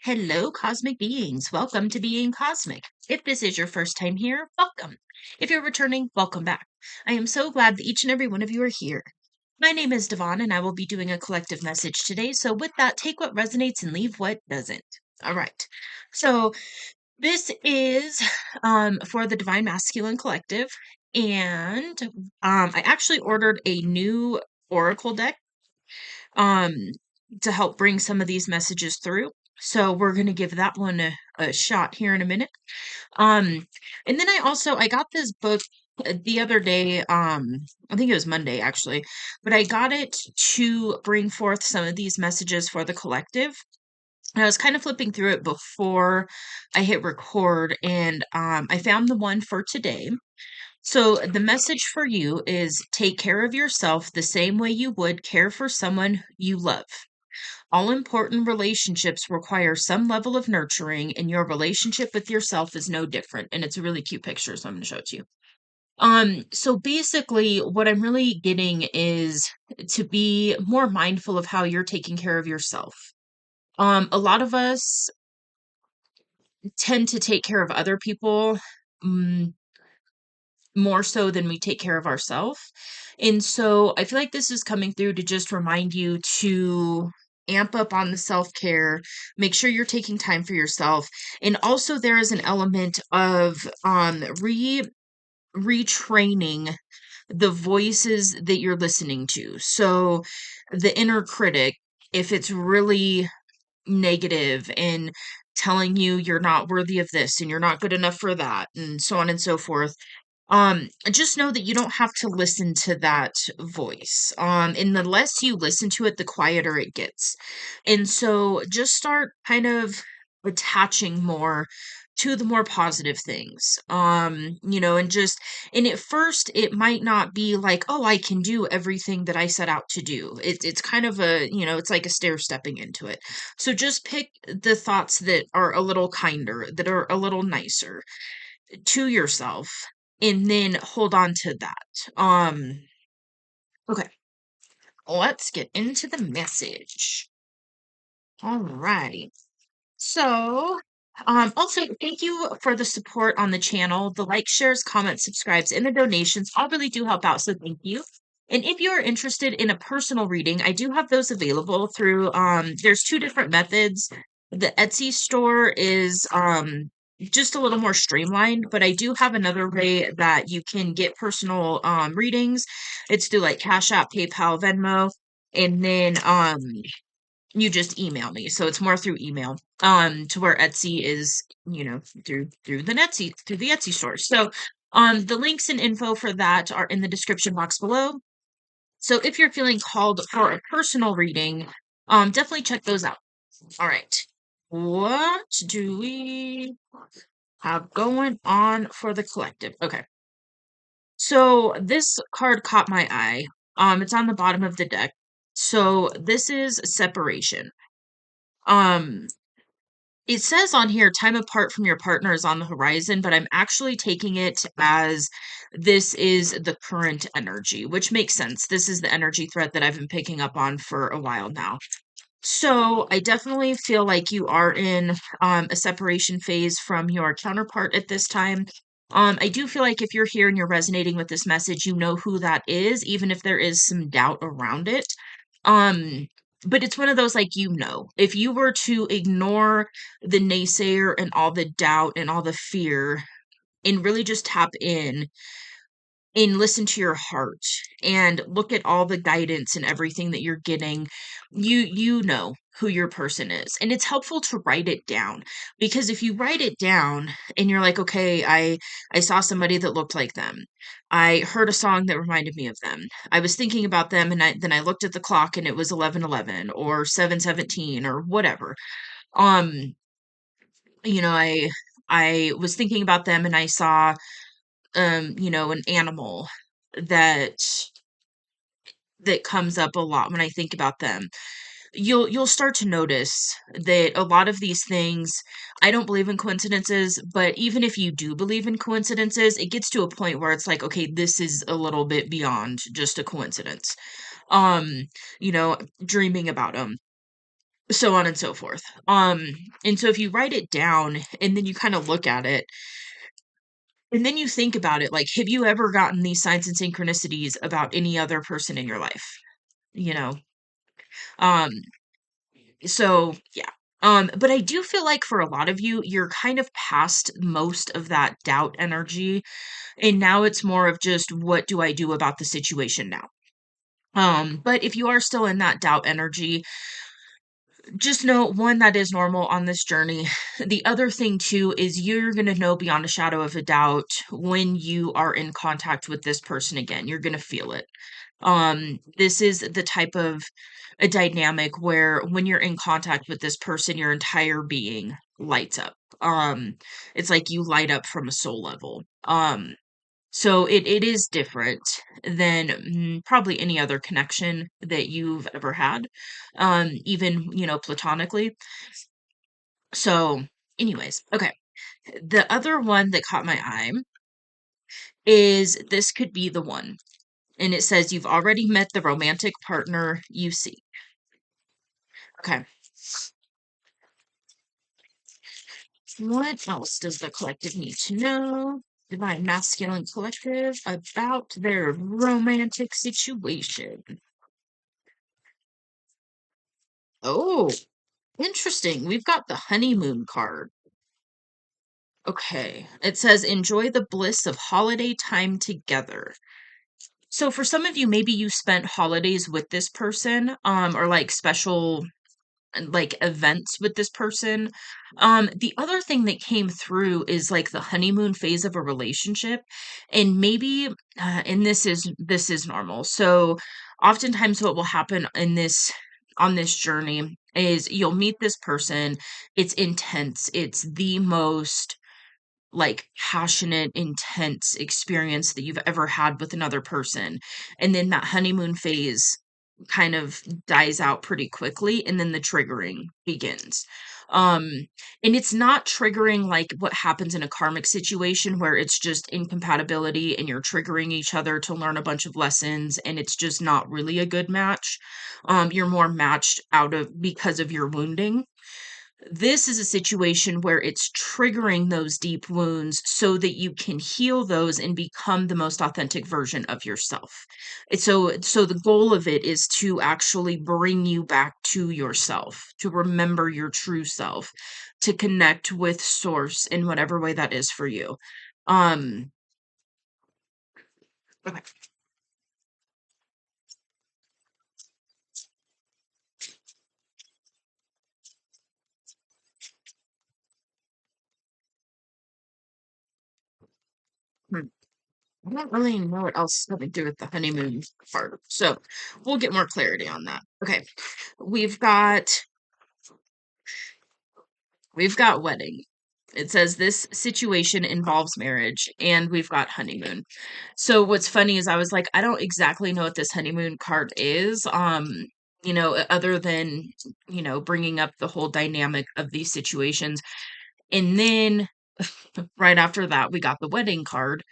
Hello, cosmic beings. Welcome to Being Cosmic. If this is your first time here, welcome. If you're returning, welcome back. I am so glad that each and every one of you are here. My name is Devon, and I will be doing a collective message today. So, with that, take what resonates and leave what doesn't. All right. So, this is for the Divine Masculine Collective, and I actually ordered a new Oracle deck um, to help bring some of these messages through. So we're going to give that one a shot here in a minute. And then I got this book the other day. I think it was Monday actually, but I got it to bring forth some of these messages for the collective. And I was kind of flipping through it before I hit record, and I found the one for today. So, the message for you is take care of yourself the same way you would care for someone you love. All important relationships require some level of nurturing, and your relationship with yourself is no different. And it's a really cute picture, so I'm going to show it to you. So basically, what I'm really getting is to be more mindful of how you're taking care of yourself. A lot of us tend to take care of other people, mm, more so than we take care of ourselves. And so I feel like this is coming through to just remind you to amp up on the self-care, make sure you're taking time for yourself. And also there is an element of retraining the voices that you're listening to. So the inner critic, if it's really negative and telling you you're not worthy of this and you're not good enough for that and so on and so forth, just know that you don't have to listen to that voice. And the less you listen to it, the quieter it gets. And so just start kind of attaching more to the more positive things. And at first it might not be like, oh, I can do everything that I set out to do. It's kind of it's like a stair stepping into it. So just pick the thoughts that are a little kinder, that are a little nicer to yourself, and then hold on to that. Okay, let's get into the message. Alrighty. So, also thank you for the support on the channel. The likes, shares, comments, subscribes, and the donations all really do help out. So thank you. And if you are interested in a personal reading, I do have those available through there's two different methods. The Etsy store is just a little more streamlined, but I do have another way that you can get personal readings. It's through like Cash App, PayPal, Venmo, and then you just email me. So it's more through email. To where Etsy is, through the Etsy store. So the links and info for that are in the description box below. So if you're feeling called for a personal reading, definitely check those out. All right. What do we have going on for the collective? Okay. So this card caught my eye. It's on the bottom of the deck. So this is separation. Um, it says on here, time apart from your partner is on the horizon, but I'm actually taking it as this is the current energy, which makes sense. This is the energy thread that I've been picking up on for a while now. So I definitely feel like you are in a separation phase from your counterpart at this time. I do feel like if you're here and you're resonating with this message, you know who that is, even if there is some doubt around it. Um, but it's one of those like, if you were to ignore the naysayer and all the doubt and all the fear and really just tap in and listen to your heart and look at all the guidance and everything that you're getting, you know who your person is. And it's helpful to write it down, because if you write it down and you're like, okay, I saw somebody that looked like them, I heard a song that reminded me of them, I was thinking about them, and then I looked at the clock and it was 11:11 or 7:17 or whatever. um you know I was thinking about them and I saw an animal that comes up a lot when I think about them. You'll start to notice that a lot of these things, I don't believe in coincidences, but even if you do believe in coincidences, it gets to a point where it's like, okay, this is a little bit beyond just a coincidence. Um, Dreaming about them. so on and so forth. And so if you write it down and then you kind of look at it and then you think about it, like, have you ever gotten these signs and synchronicities about any other person in your life? You know? Um, so yeah. But I do feel like for a lot of you, you're kind of past most of that doubt energy. And now it's more of just what do I do about the situation now? But if you are still in that doubt energy, just know one, that is normal on this journey. The other thing too is you're going to know beyond a shadow of a doubt when you are in contact with this person again. You're going to feel it. This is the type of a dynamic where when you're in contact with this person, your entire being lights up. It's like you light up from a soul level. So it is different than probably any other connection that you've ever had, even, platonically. So, anyways, okay. The other one that caught my eye is this could be the one. And it says you've already met the romantic partner you seek. Okay. What else does the collective need to know? Divine Masculine Collective about their romantic situation. Oh, interesting. We've got the honeymoon card. Okay. It says enjoy the bliss of holiday time together. So for some of you, maybe you spent holidays with this person, or like special like events with this person. The other thing that came through is like the honeymoon phase of a relationship, and maybe, and this is normal. So, oftentimes, what will happen in this on this journey is you'll meet this person. It's intense. It's the most like passionate, intense experience that you've ever had with another person. And then that honeymoon phase kind of dies out pretty quickly and then the triggering begins. Um and it's not triggering like what happens in a karmic situation where it's just incompatibility and you're triggering each other to learn a bunch of lessons and it's just not really a good match. You're more matched out of because of your wounding. This is a situation where it's triggering those deep wounds so that you can heal those and become the most authentic version of yourself. So the goal of it is to actually bring you back to yourself, to remember your true self, to connect with source in whatever way that is for you. Um okay. Hmm. I don't really know what else is going to do with the honeymoon part. So we'll get more clarity on that. Okay. We've got We've got wedding. It says this situation involves marriage, and we've got honeymoon. So what's funny is I was like, I don't exactly know what this honeymoon card is. Other than, bringing up the whole dynamic of these situations. And then right after that, we got the wedding card,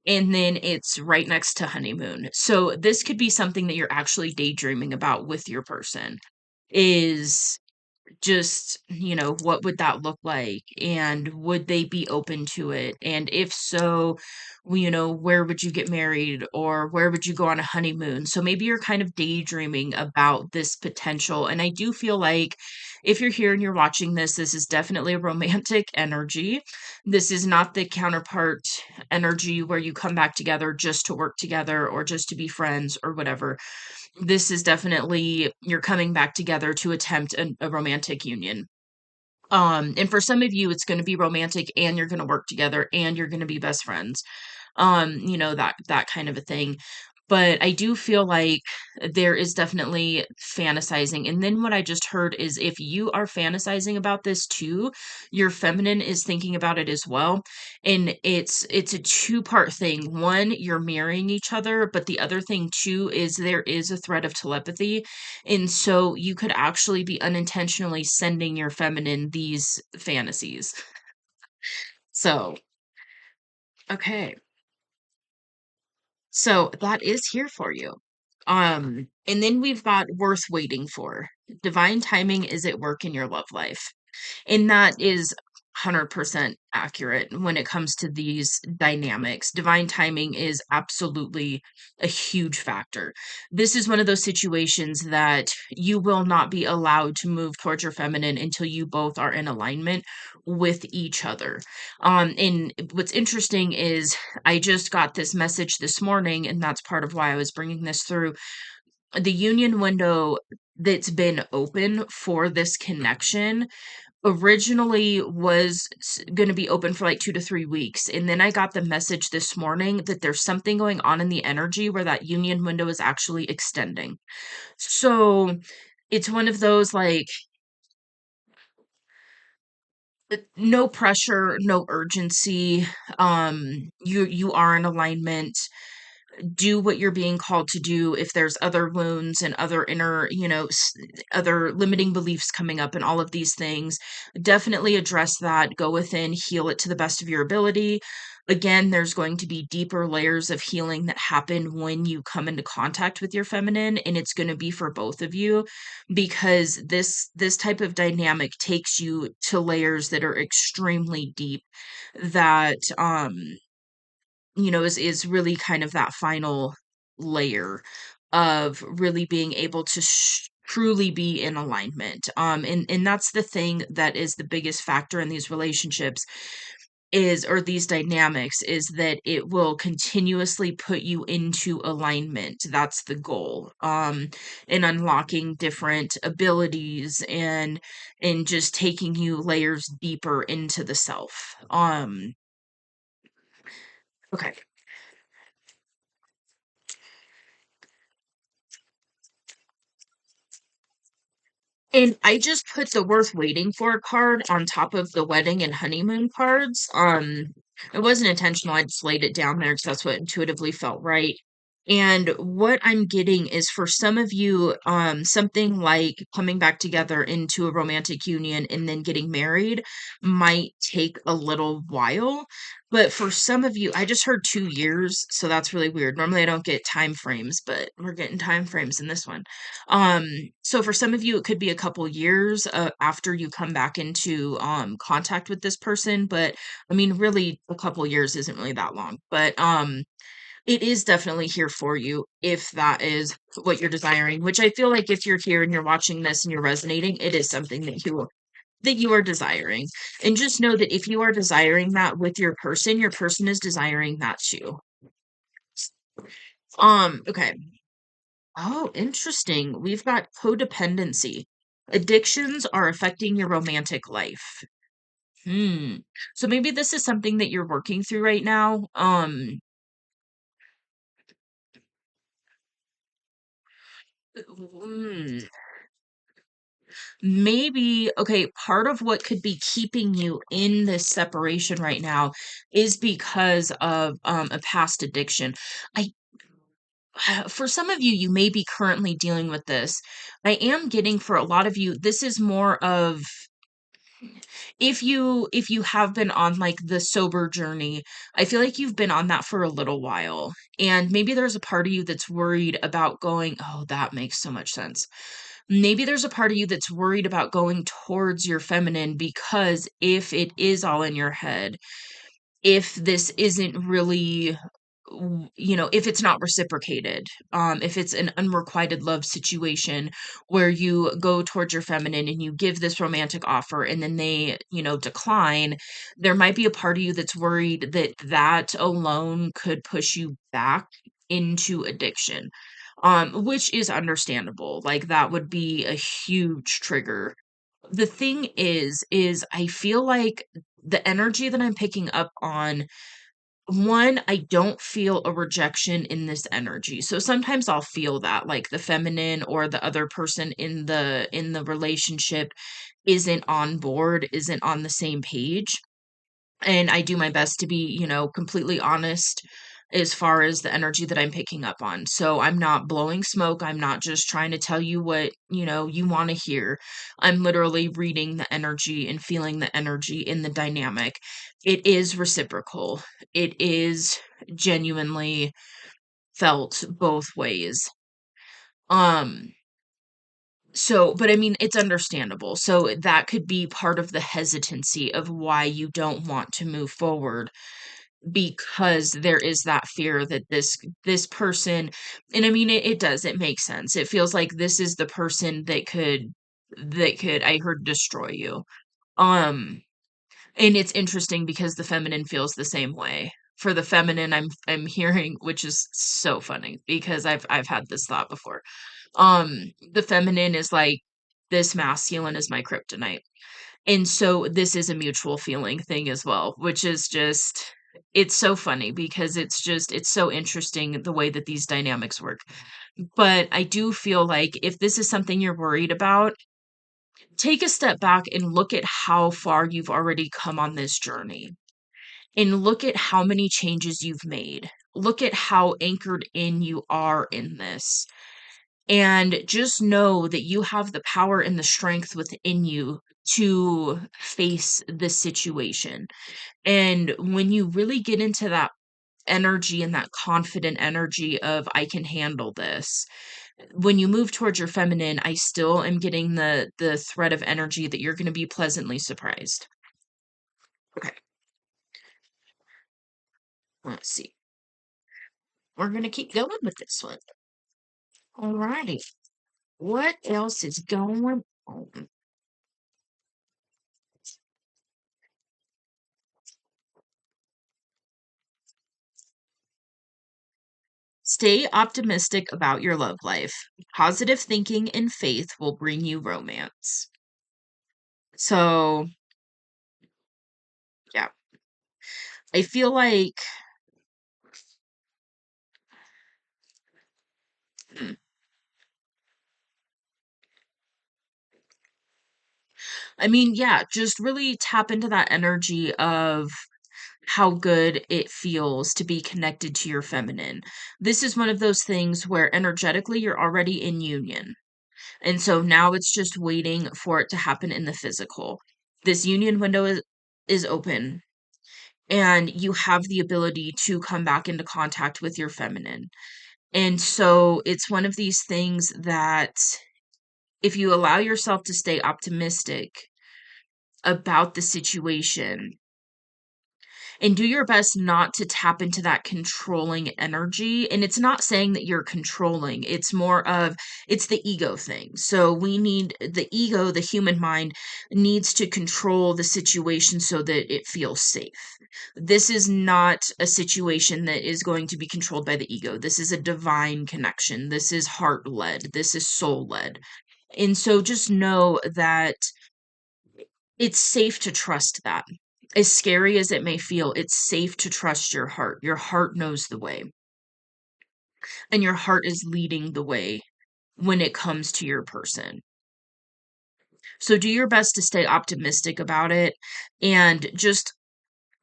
and then it's right next to honeymoon. So this could be something that you're actually daydreaming about with your person. Is just, what would that look like? And would they be open to it? And if so, where would you get married or where would you go on a honeymoon? So maybe you're kind of daydreaming about this potential. And I do feel like if you're here and you're watching this, this is definitely a romantic energy. This is not the counterpart energy where you come back together just to work together or just to be friends or whatever. This is definitely you're coming back together to attempt a romantic union. And for some of you, it's going to be romantic and you're going to work together and you're going to be best friends. That kind of a thing. But I do feel like there is definitely fantasizing. And then what I just heard is if you are fantasizing about this too, your feminine is thinking about it as well. And it's a two-part thing. One, you're mirroring each other, but the other thing too is there is a thread of telepathy. And so you could actually be unintentionally sending your feminine these fantasies. So, okay. So that is here for you. And then we've got worth waiting for. Divine timing is at work in your love life. And that is 100% accurate when it comes to these dynamics. Divine timing is absolutely a huge factor. This is one of those situations that you will not be allowed to move towards your feminine until you both are in alignment with each other. And what's interesting is I just got this message this morning, and that's part of why I was bringing this through. The union window that's been open for this connection originally was going to be open for like 2 to 3 weeks, and then I got the message this morning that there's something going on in the energy where that union window is actually extending. So it's one of those like no pressure, no urgency. You are in alignment. Do what you're being called to do. If there's other wounds and other inner, other limiting beliefs coming up and all of these things, definitely address that. Go within, heal it to the best of your ability. Again, there's going to be deeper layers of healing that happen when you come into contact with your feminine, and it's going to be for both of you, because this type of dynamic takes you to layers that are extremely deep, that is really kind of that final layer of really being able to truly be in alignment. And that's the thing that is the biggest factor in these relationships is, or these dynamics, is that it will continuously put you into alignment. That's the goal. In unlocking different abilities and just taking you layers deeper into the self. Okay. And I just put the worth waiting for card on top of the wedding and honeymoon cards. It wasn't intentional. I just laid it down there because that's what intuitively felt right. And what I'm getting is, for some of you, something like coming back together into a romantic union and then getting married might take a little while. But for some of you, I just heard 2 years, so that's really weird. Normally I don't get time frames, but we're getting time frames in this one. Um, so for some of you, it could be a couple years after you come back into contact with this person, but I mean, really, a couple years isn't really that long. But it is definitely here for you if that is what you're desiring. Which I feel like if you're here and you're watching this and you're resonating, it is something that you are desiring. And just know that if you are desiring that with your person is desiring that too. Okay. Oh, interesting. We've got codependency. Addictions are affecting your romantic life. Hmm. So maybe this is something that you're working through right now. Hmm. Maybe, okay, part of what could be keeping you in this separation right now is because of a past addiction. I For some of you, you may be currently dealing with this. I am getting, for a lot of you, this is more of, if you have been on like the sober journey, I feel like you've been on that for a little while. And maybe there's a part of you that's worried about going, oh, that makes so much sense. Maybe there's a part of you that's worried about going towards your feminine, because if it is all in your head, if this isn't really if it's not reciprocated, if it's an unrequited love situation where you go towards your feminine and you give this romantic offer and then they decline, there might be a part of you that's worried that that alone could push you back into addiction, which is understandable. Like, that would be a huge trigger. The thing is I feel like the energy that I'm picking up on, one, I don't feel a rejection in this energy. So sometimes I'll feel that, like, the feminine or the other person in the relationship isn't on board, isn't on the same page. And I do my best to be, completely honest as far as the energy that I'm picking up on. So I'm not blowing smoke. I'm not just trying to tell you what, you want to hear. I'm literally reading the energy and feeling the energy in the dynamic. It is reciprocal. It is genuinely felt both ways. Um, so, but I mean, it's understandable. So that could be part of the hesitancy of why you don't want to move forward, because there is that fear that this person, and I mean it does, it makes sense. It feels like this is the person that could, I heard, destroy you. Um and it's interesting because the feminine feels the same way. For the feminine, I'm hearing, which is so funny because I've had this thought before. The feminine is like, this masculine is my kryptonite. And so this is a mutual feeling thing as well, which is just, it's so funny because it's so interesting the way that these dynamics work. But I do feel like if this is something you're worried about, take a step back and look at how far you've already come on this journey, and look at how many changes you've made. Look at how anchored in you are in this. And just know that you have the power and the strength within you to face this situation. And when you really get into that energy and that confident energy of, I can handle this, when you move towards your feminine, I still am getting the thread of energy that you're going to be pleasantly surprised. Okay, let's see. We're going to keep going with this one. All righty. What else is going on? Stay optimistic about your love life. Positive thinking and faith will bring you romance. So, yeah, I feel like, hmm, I mean, yeah, just really tap into that energy of how good it feels to be connected to your feminine. This is one of those things where energetically you're already in union. And so now it's just waiting for it to happen in the physical. This union window is open, and you have the ability to come back into contact with your feminine. And so it's one of these things that if you allow yourself to stay optimistic about the situation, and do your best not to tap into that controlling energy. And it's not saying that you're controlling, it's more of, it's the ego thing. So we need the ego, the human mind needs to control the situation so that it feels safe. This is not a situation that is going to be controlled by the ego. This is a divine connection. This is heart led. This is soul led. And so just know that it's safe to trust that. As scary as it may feel, it's safe to trust your heart. Your heart knows the way, and your heart is leading the way when it comes to your person. So do your best to stay optimistic about it, and just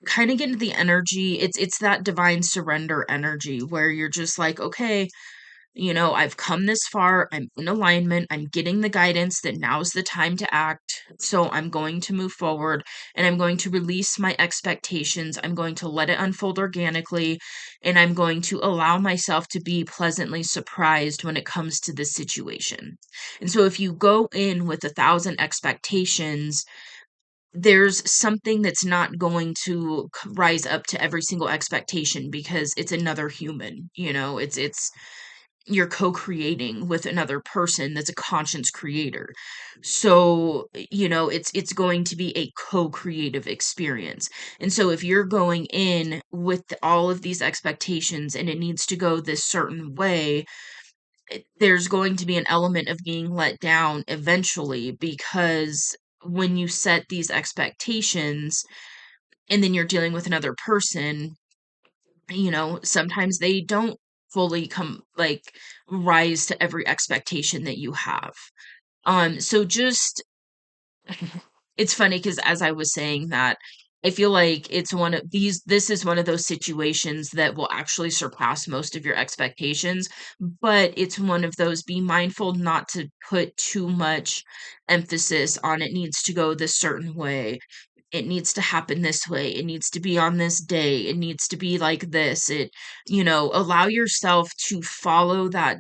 kind of get into the energy. It's that divine surrender energy where you're just like, okay, I've come this far. I'm in alignment. I'm getting the guidance that now's the time to act. So I'm going to move forward, and I'm going to release my expectations. I'm going to let it unfold organically, and I'm going to allow myself to be pleasantly surprised when it comes to this situation. And so if you go in with 1,000 expectations, there's something that's not going to rise up to every single expectation because it's another human. It's you're co-creating with another person that's a conscious creator. So, it's going to be a co-creative experience. And so if you're going in with all of these expectations and it needs to go this certain way, there's going to be an element of being let down eventually, because when you set these expectations and then you're dealing with another person, sometimes they don't fully come, like, rise to every expectation that you have. So just it's funny because as I was saying that, I feel like this is one of those situations that will actually surpass most of your expectations, but it's one of those, be mindful not to put too much emphasis on it needs to go this certain way. It needs to happen this way. It needs to be on this day. It needs to be like this. Allow yourself to follow that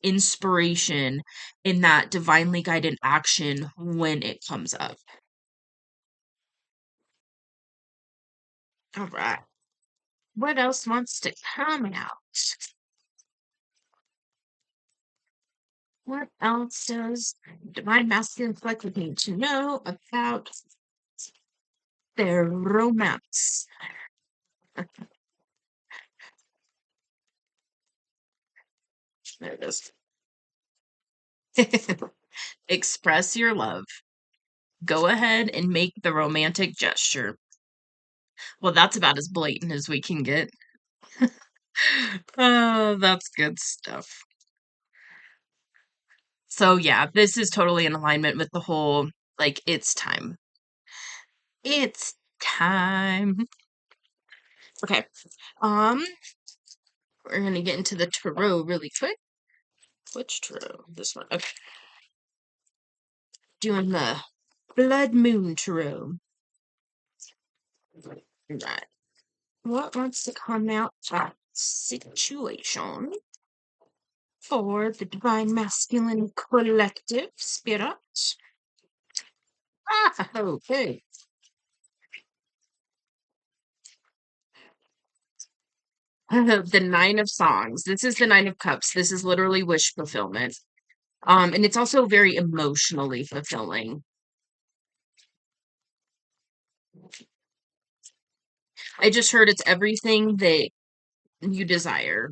inspiration in that divinely guided action when it comes up. All right. What else wants to come out? What else does divine masculine collective need to know about their romance? There it is. Express your love. Go ahead and make the romantic gesture. Well, that's about as blatant as we can get. Oh, that's good stuff. So yeah, this is totally in alignment with the whole like it's time. It's time. Okay. Um, we're gonna get into the tarot really quick. Which tarot? This one. Okay. Doing the Blood Moon Tarot. Right. What wants to come out that situation for the Divine Masculine Collective Spirit? Ah, okay. The Nine of Songs. This is the Nine of Cups. This is literally wish fulfillment. And it's also very emotionally fulfilling. I just heard it's everything that you desire,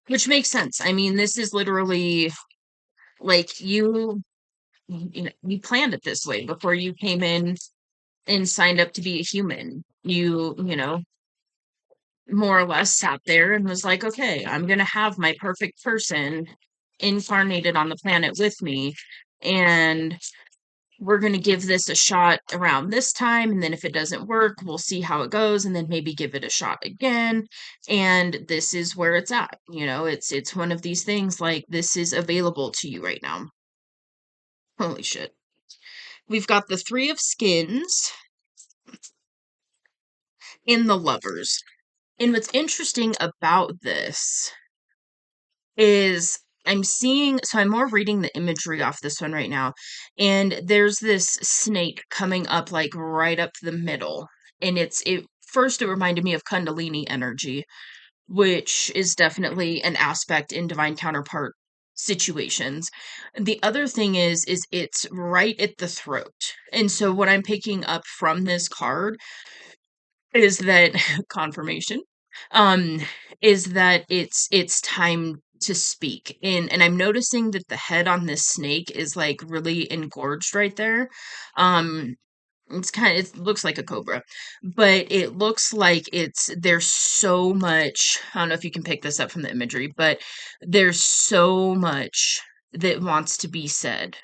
which makes sense. I mean, this is literally like you planned it this way before you came in and signed up to be a human. You more or less sat there and was like, okay, I'm going to have my perfect person incarnated on the planet with me. And we're going to give this a shot around this time. And then if it doesn't work, we'll see how it goes and then maybe give it a shot again. And this is where it's at. It's one of these things like this is available to you right now. Holy shit. We've got the Three of Skins in the Lovers. And what's interesting about this is I'm more reading the imagery off this one right now. And there's this snake coming up like right up the middle. And it reminded me of Kundalini energy, which is definitely an aspect in divine counterpart situations. The other thing is it's right at the throat. And so what I'm picking up from this card is that confirmation um is that it's time to speak, and I'm noticing that the head on this snake is like really engorged right there. um it looks like a cobra, but it looks like there's so much. I don't know if you can pick this up from the imagery, but there's so much that wants to be said.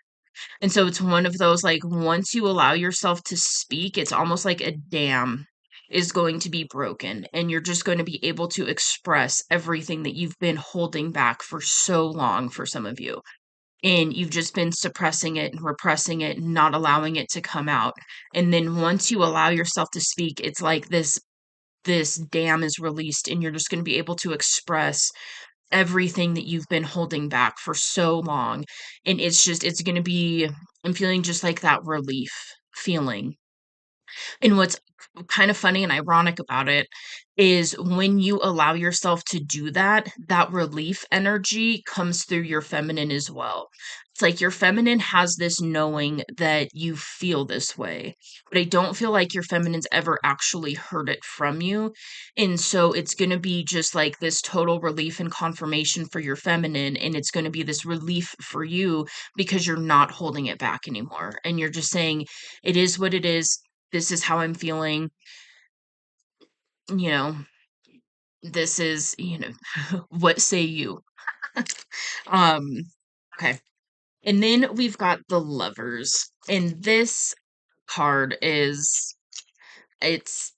And so it's one of those, like, once you allow yourself to speak, it's almost like a dam is going to be broken, and you're just going to be able to express everything that you've been holding back for so long for some of you. And you've just been suppressing it and repressing it and not allowing it to come out. And then once you allow yourself to speak, it's like this dam is released and you're just going to be able to express everything that you've been holding back for so long. And it's going to be, I'm feeling just like that relief feeling. And what's kind of funny and ironic about it is when you allow yourself to do that, that relief energy comes through your feminine as well. It's like your feminine has this knowing that you feel this way, but I don't feel like your feminine's ever actually heard it from you. And so it's going to be just like this total relief and confirmation for your feminine. And it's going to be this relief for you because you're not holding it back anymore. And you're just saying, it is what it is. This is how I'm feeling. You know, this is, what say you? Um, okay. And then we've got the Lovers. And this card is it's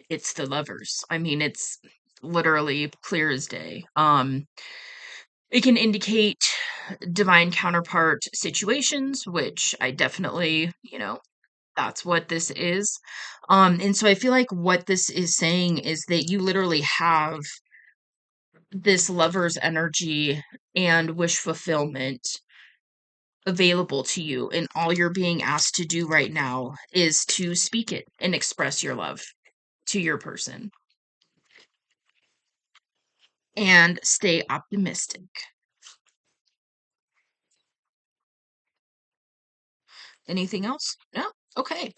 it's the Lovers. I mean, it's literally clear as day. It can indicate divine counterpart situations, which I definitely, that's what this is. And so I feel like what this is saying is that you literally have this lover's energy and wish fulfillment available to you, and all you're being asked to do right now is to speak it and express your love to your person and stay optimistic. Anything else? No? Okay.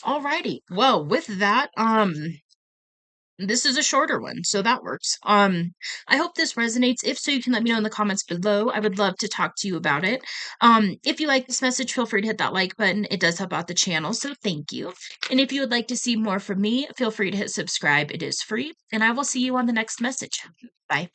Alrighty. Well, with that, this is a shorter one, so that works. I hope this resonates. If so, you can let me know in the comments below. I would love to talk to you about it. If you like this message, feel free to hit that like button. It does help out the channel, so thank you. And if you would like to see more from me, feel free to hit subscribe. It is free, and I will see you on the next message. Bye.